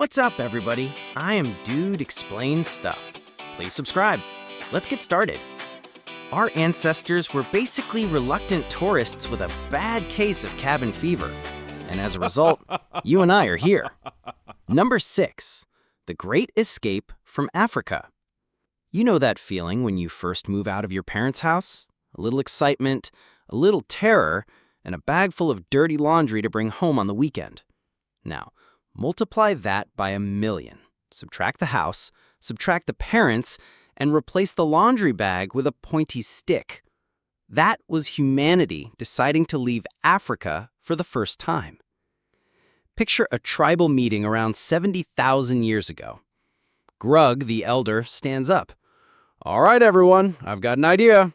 What's up, everybody? I am Dude Explains Stuff. Please subscribe. Let's get started. Our ancestors were basically reluctant tourists with a bad case of cabin fever. And as a result, you and I are here. Number 6, the Great Escape from Africa. You know that feeling when you first move out of your parents' house? A little excitement, a little terror, and a bag full of dirty laundry to bring home on the weekend. Now, multiply that by 1,000,000. Subtract the house, subtract the parents, and replace the laundry bag with a pointy stick. That was humanity deciding to leave Africa for the first time. Picture a tribal meeting around 70,000 years ago. Grug, the elder, stands up. "All right, everyone, I've got an idea.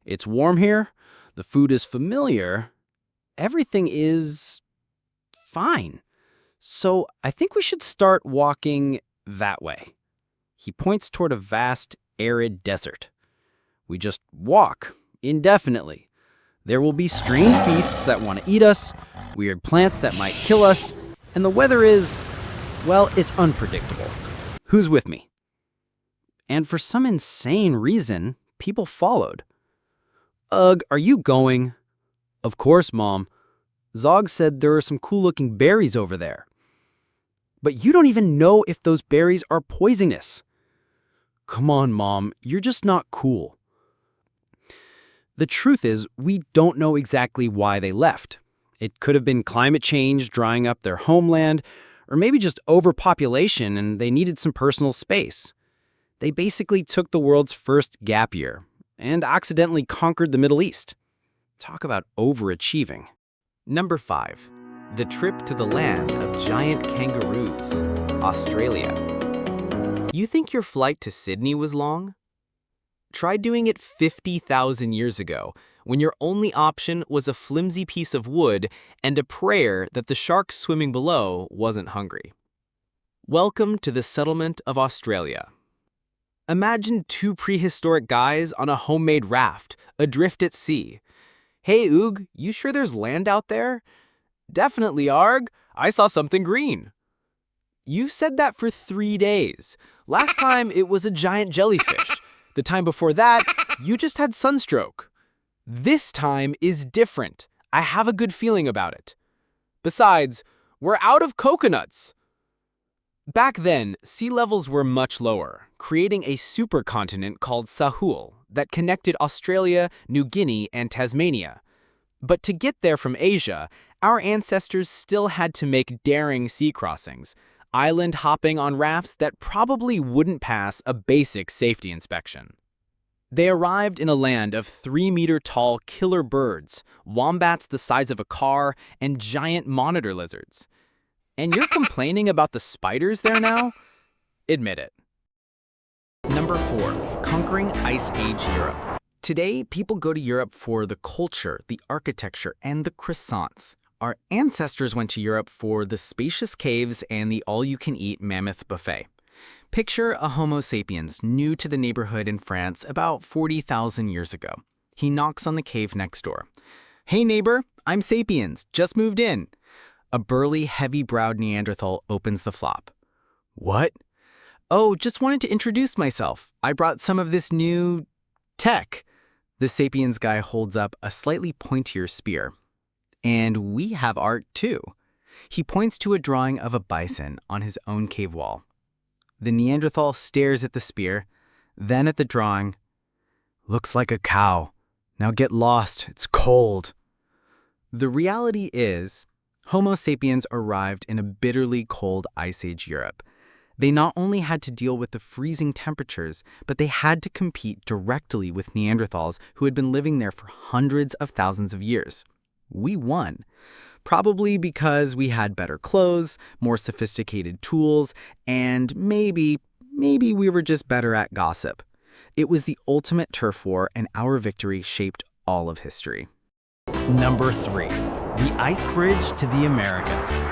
It's warm here, the food is familiar, everything is fine. So I think we should start walking that way." He points toward a vast, arid desert. We just walk indefinitely. There will be strange beasts that want to eat us, weird plants that might kill us, and the weather is, well, it's unpredictable. Who's with me? And for some insane reason, people followed. "Ugh, are you going?" "Of course, Mom. Zog said there are some cool-looking berries over there." "But you don't even know if those berries are poisonous." "Come on, Mom, you're just not cool." The truth is, we don't know exactly why they left. It could have been climate change drying up their homeland, or maybe just overpopulation and they needed some personal space. They basically took the world's first gap year and accidentally conquered the Middle East. Talk about overachieving. Number 5. The trip to the land of giant kangaroos, Australia. You think your flight to Sydney was long? Try doing it 50,000 years ago, when your only option was a flimsy piece of wood and a prayer that the shark swimming below wasn't hungry. Welcome to the settlement of Australia. Imagine 2 prehistoric guys on a homemade raft, adrift at sea. "Hey, Oog, you sure there's land out there?" "Definitely, Arg. I saw something green." "You've said that for 3 days. Last time it was a giant jellyfish. The time before that, you just had sunstroke. This time is different. I have a good feeling about it. Besides, we're out of coconuts." Back then, sea levels were much lower, creating a supercontinent called Sahul that connected Australia, New Guinea, and Tasmania. But to get there from Asia, our ancestors still had to make daring sea crossings, island hopping on rafts that probably wouldn't pass a basic safety inspection. They arrived in a land of 3-meter-tall killer birds, wombats the size of a car, and giant monitor lizards. And you're complaining about the spiders there now? Admit it. Number 4. Conquering Ice Age Europe. Today, people go to Europe for the culture, the architecture, and the croissants. Our ancestors went to Europe for the spacious caves and the all-you-can-eat mammoth buffet. Picture a Homo sapiens new to the neighborhood in France about 40,000 years ago. He knocks on the cave next door. "Hey neighbor, I'm Sapiens, just moved in." A burly, heavy-browed Neanderthal opens the flop. "What?" "Oh, just wanted to introduce myself. I brought some of this new tech." The Sapiens guy holds up a slightly pointier spear. "And we have art too." He points to a drawing of a bison on his own cave wall. The Neanderthal stares at the spear, then at the drawing. "Looks like a cow. Now get lost, it's cold." The reality is, Homo sapiens arrived in a bitterly cold Ice Age Europe. They not only had to deal with the freezing temperatures, but they had to compete directly with Neanderthals who had been living there for hundreds of thousands of years. We won. Probably because we had better clothes, more sophisticated tools, and maybe we were just better at gossip. It was the ultimate turf war, and our victory shaped all of history. Number 3. The Ice Bridge to the Americas.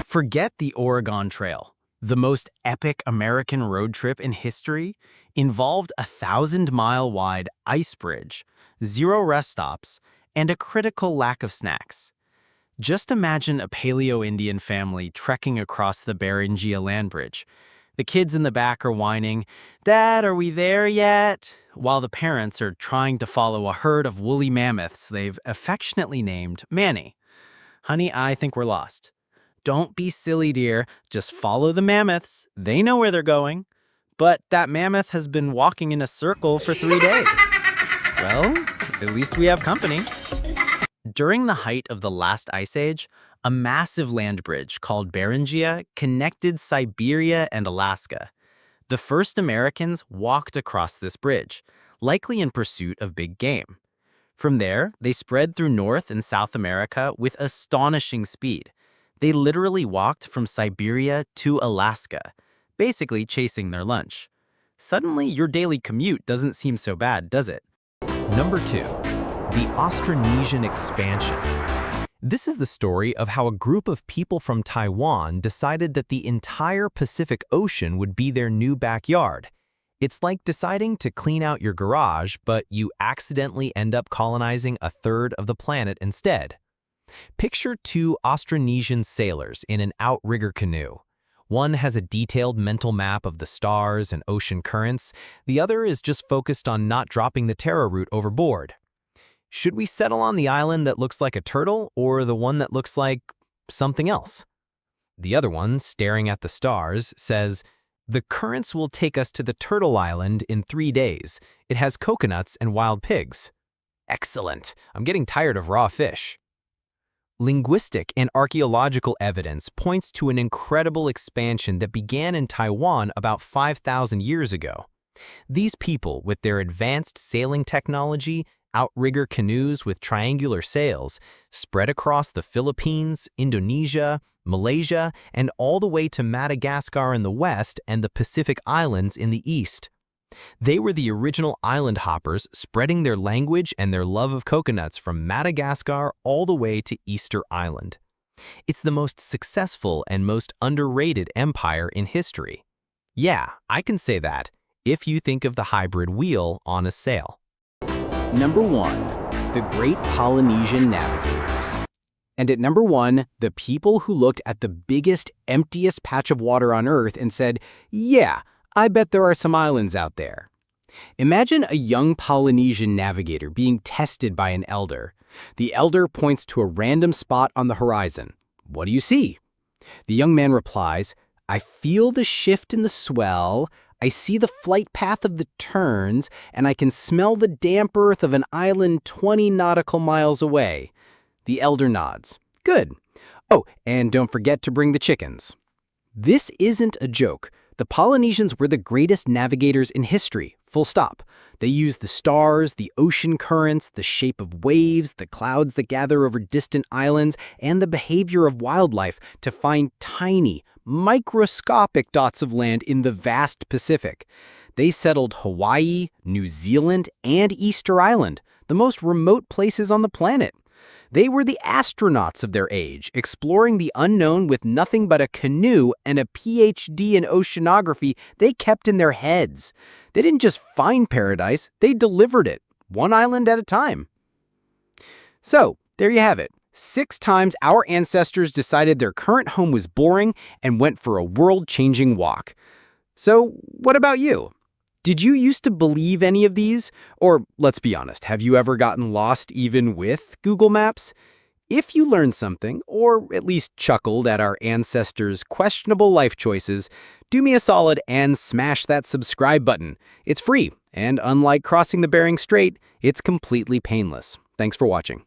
Forget the Oregon Trail. The most epic American road trip in history involved a 1,000-mile-wide ice bridge, 0 rest stops, and a critical lack of snacks. Just imagine a Paleo-Indian family trekking across the Beringia land bridge. The kids in the back are whining, "Dad, are we there yet?" While the parents are trying to follow a herd of woolly mammoths they've affectionately named Manny. "Honey, I think we're lost." "Don't be silly, dear. Just follow the mammoths. They know where they're going." "But that mammoth has been walking in a circle for 3 days." "Well, at least we have company." During the height of the last ice age, a massive land bridge called Beringia connected Siberia and Alaska. The first Americans walked across this bridge, likely in pursuit of big game. From there, they spread through North and South America with astonishing speed. They literally walked from Siberia to Alaska, basically chasing their lunch. Suddenly, your daily commute doesn't seem so bad, does it? Number 2. The Austronesian Expansion. This is the story of how a group of people from Taiwan decided that the entire Pacific Ocean would be their new backyard. It's like deciding to clean out your garage, but you accidentally end up colonizing a third of the planet instead. Picture two Austronesian sailors in an outrigger canoe. One has a detailed mental map of the stars and ocean currents. The other is just focused on not dropping the taro root overboard. Should we settle on the island that looks like a turtle or the one that looks like something else? The other one, staring at the stars, says, "The currents will take us to the turtle island in 3 days. It has coconuts and wild pigs." Excellent. I'm getting tired of raw fish. Linguistic and archaeological evidence points to an incredible expansion that began in Taiwan about 5,000 years ago. These people, with their advanced sailing technology, outrigger canoes with triangular sails, spread across the Philippines, Indonesia, Malaysia, and all the way to Madagascar in the west and the Pacific Islands in the east. They were the original island hoppers, spreading their language and their love of coconuts from Madagascar all the way to Easter Island. It's the most successful and most underrated empire in history. Yeah, I can say that, if you think of the hybrid wheel on a sail. Number 1. The Great Polynesian Navigators. And at number 1, the people who looked at the biggest, emptiest patch of water on Earth and said, "Yeah, I bet there are some islands out there." Imagine a young Polynesian navigator being tested by an elder. The elder points to a random spot on the horizon. "What do you see?" The young man replies, "I feel the shift in the swell, I see the flight path of the turns, and I can smell the damp earth of an island 20 nautical miles away." The elder nods. "Good. Oh, and don't forget to bring the chickens." This isn't a joke. The Polynesians were the greatest navigators in history, full stop. They used the stars, the ocean currents, the shape of waves, the clouds that gather over distant islands, and the behavior of wildlife to find tiny, microscopic dots of land in the vast Pacific. They settled Hawaii, New Zealand, and Easter Island, the most remote places on the planet. They were the astronauts of their age, exploring the unknown with nothing but a canoe and a PhD in oceanography they kept in their heads. They didn't just find paradise, they delivered it, one island at a time. So, there you have it. 6 times our ancestors decided their current home was boring and went for a world-changing walk. So, what about you? Did you used to believe any of these? Or, let's be honest, have you ever gotten lost even with Google Maps? If you learned something, or at least chuckled at our ancestors' questionable life choices, do me a solid and smash that subscribe button. It's free, and unlike crossing the Bering Strait, it's completely painless. Thanks for watching.